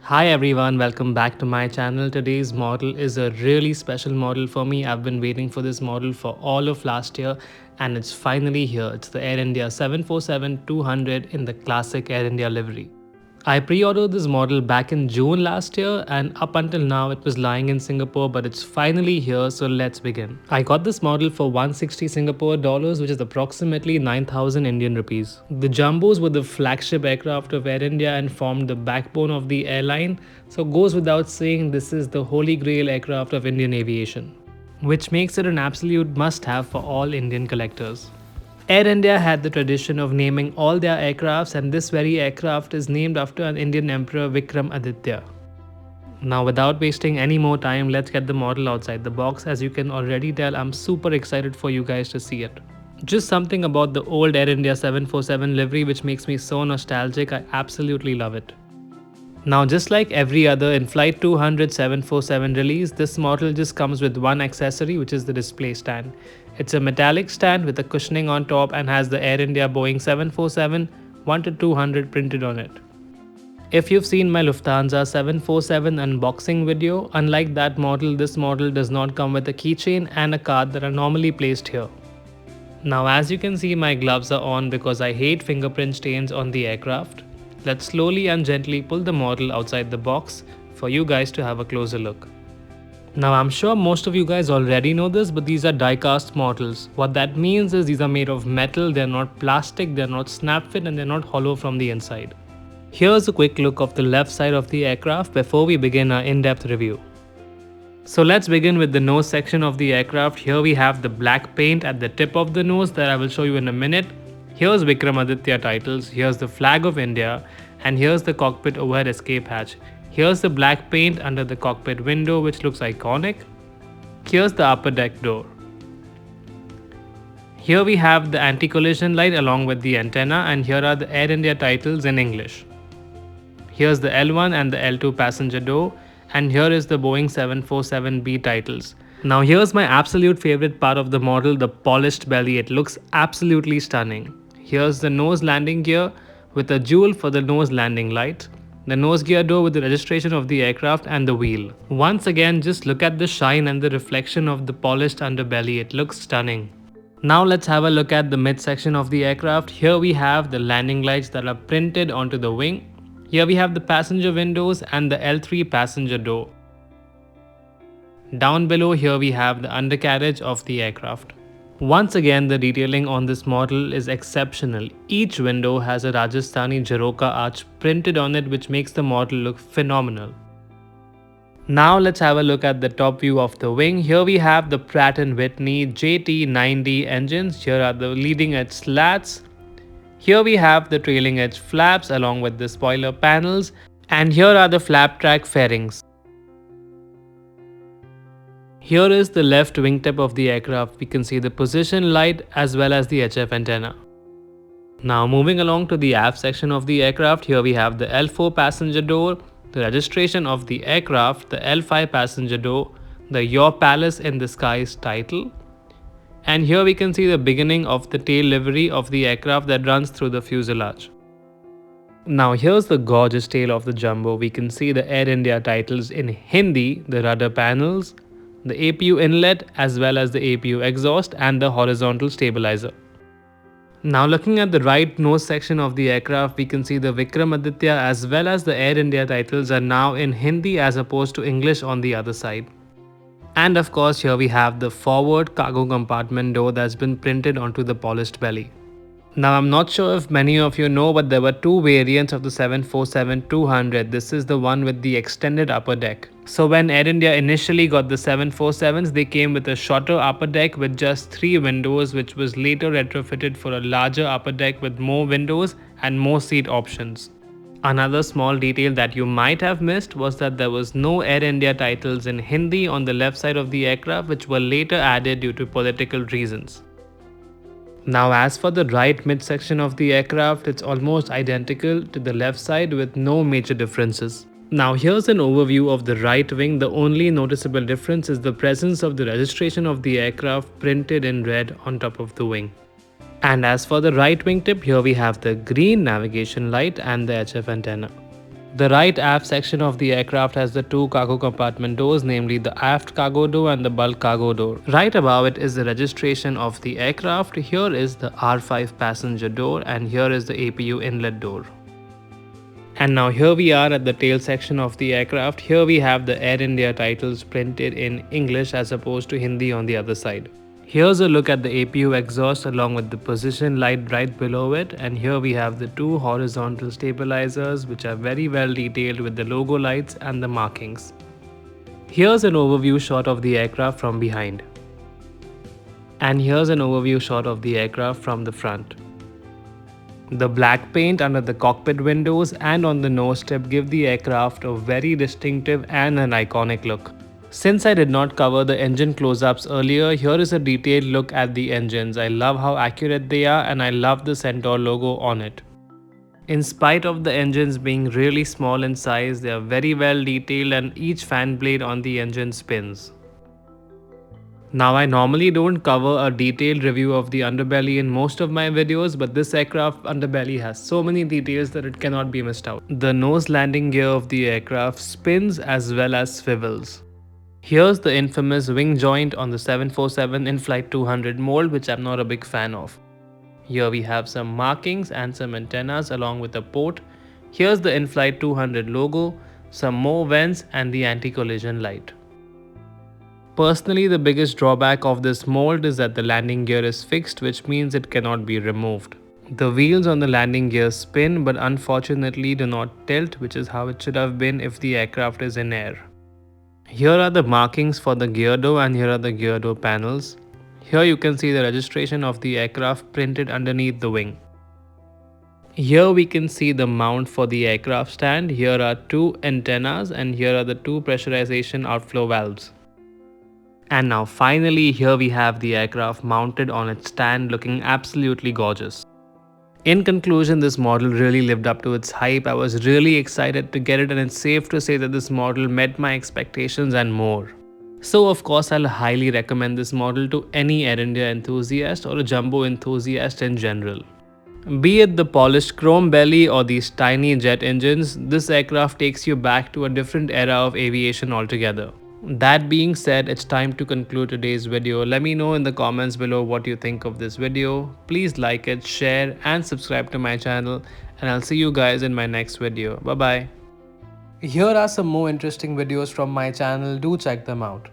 Hi everyone, welcome back to my channel. Today's model is a really special model for me. I've been waiting for this model for all of last year and it's finally here. It's the Air India 747-200 in the classic Air India livery. I pre-ordered this model back in June last year and up until now it was lying in Singapore, but it's finally here, so let's begin. I got this model for 160 Singapore dollars, which is approximately 9,000 Indian rupees. The Jumbos were the flagship aircraft of Air India and formed the backbone of the airline, so goes without saying this is the holy grail aircraft of Indian aviation, which makes it an absolute must-have for all Indian collectors. Air India had the tradition of naming all their aircrafts, and this very aircraft is named after an Indian emperor Vikram Aditya. Now, without wasting any more time, let's get the model outside the box. As you can already tell, I'm super excited for you guys to see it. Just something about the old Air India 747 livery which makes me so nostalgic. I absolutely love it. Now, just like every other in-flight 200 747 release, this model just comes with one accessory, which is the display stand. It's a metallic stand with a cushioning on top and has the Air India Boeing 747 1-200 printed on it. If you've seen my Lufthansa 747 unboxing video, unlike that model, this model does not come with a keychain and a card that are normally placed here. Now, as you can see, my gloves are on because I hate fingerprint stains on the aircraft. Let's slowly and gently pull the model outside the box for you guys to have a closer look. Now, I'm sure most of you guys already know this, but these are die-cast models. What that means is these are made of metal, they're not plastic, they're not snap fit, and they're not hollow from the inside. Here's a quick look of the left side of the aircraft before we begin our in-depth review. So let's begin with the nose section of the aircraft. Here we have the black paint at the tip of the nose that I will show you in a minute. Here's Vikramaditya titles, here's the flag of India, and here's the cockpit overhead escape hatch. Here's the black paint under the cockpit window which looks iconic. Here's the upper deck door. Here we have the anti-collision light along with the antenna, and here are the Air India titles in English. Here's the L1 and the L2 passenger door, and here is the Boeing 747B titles. Now here's my absolute favorite part of the model, the polished belly. It looks absolutely stunning. Here's the nose landing gear with a jewel for the nose landing light, the nose gear door with the registration of the aircraft, and the wheel. Once again, just look at the shine and the reflection of the polished underbelly. It looks stunning. Now let's have a look at the midsection of the aircraft. Here we have the landing lights that are printed onto the wing. Here we have the passenger windows and the L3 passenger door. Down below here we have the undercarriage of the aircraft. Once again, the detailing on this model is exceptional. Each window has a Rajasthani Jharoka arch printed on it, which makes the model look phenomenal. Now let's have a look at the top view of the wing. Here we have the Pratt & Whitney JT9D engines. Here are the leading edge slats. Here we have the trailing edge flaps along with the spoiler panels, and here are the flap track fairings. Here is the left wingtip of the aircraft. We can see the position light as well as the HF antenna. Now moving along to the aft section of the aircraft, here we have the L4 passenger door, the registration of the aircraft, the L5 passenger door, the Your Palace in the Skies title, and here we can see the beginning of the tail livery of the aircraft that runs through the fuselage. Now here's the gorgeous tail of the Jumbo. We can see the Air India titles in Hindi, the rudder panels, the APU inlet as well as the APU exhaust, and the horizontal stabilizer. Now looking at the right nose section of the aircraft, we can see the Vikramaditya as well as the Air India titles are now in Hindi as opposed to English on the other side. And of course here we have the forward cargo compartment door that's been printed onto the polished belly. Now I'm not sure if many of you know, but there were two variants of the 747-200. This is the one with the extended upper deck. So when Air India initially got the 747s, they came with a shorter upper deck with just 3 windows, which was later retrofitted for a larger upper deck with more windows and more seat options. Another small detail that you might have missed was that there was no Air India titles in Hindi on the left side of the aircraft, which were later added due to political reasons. Now as for the right midsection of the aircraft, it's almost identical to the left side with no major differences. Now here's an overview of the right wing. The only noticeable difference is the presence of the registration of the aircraft printed in red on top of the wing. And as for the right wingtip, here we have the green navigation light and the HF antenna. The right aft section of the aircraft has the two cargo compartment doors, namely the aft cargo door and the bulk cargo door. Right above it is the registration of the aircraft. Here is the R5 passenger door and here is the APU inlet door. And now here we are at the tail section of the aircraft. Here we have the Air India titles printed in English as opposed to Hindi on the other side. Here's a look at the APU exhaust along with the position light right below it, and here we have the two horizontal stabilizers which are very well detailed with the logo lights and the markings. Here's an overview shot of the aircraft from behind. And here's an overview shot of the aircraft from the front. The black paint under the cockpit windows and on the nose tip give the aircraft a very distinctive and an iconic look. Since I did not cover the engine close-ups earlier, here is a detailed look at the engines. I love how accurate they are and I love the Centaur logo on it. In spite of the engines being really small in size, they are very well detailed and each fan blade on the engine spins. Now I normally don't cover a detailed review of the underbelly in most of my videos, but this aircraft underbelly has so many details that it cannot be missed out. The nose landing gear of the aircraft spins as well as swivels. Here's the infamous wing joint on the 747 in-flight 200 mold, which I'm not a big fan of. Here we have some markings and some antennas along with a port. Here's the in-flight 200 logo, some more vents and the anti-collision light. Personally, the biggest drawback of this mold is that the landing gear is fixed, which means it cannot be removed. The wheels on the landing gear spin but unfortunately do not tilt, which is how it should have been if the aircraft is in air. Here are the markings for the gear door and here are the gear door panels. Here you can see the registration of the aircraft printed underneath the wing. Here we can see the mount for the aircraft stand. Here are two antennas and here are the two pressurization outflow valves. And now finally here we have the aircraft mounted on its stand looking absolutely gorgeous. In conclusion, this model really lived up to its hype. I was really excited to get it and it's safe to say that this model met my expectations and more. So of course I'll highly recommend this model to any Air India enthusiast or a jumbo enthusiast in general. Be it the polished chrome belly or these tiny jet engines, this aircraft takes you back to a different era of aviation altogether. That being said, it's time to conclude today's video. Let me know in the comments below what you think of this video. Please like it, share and subscribe to my channel and I'll see you guys in my next video. Bye bye. Here are some more interesting videos from my channel. Do check them out.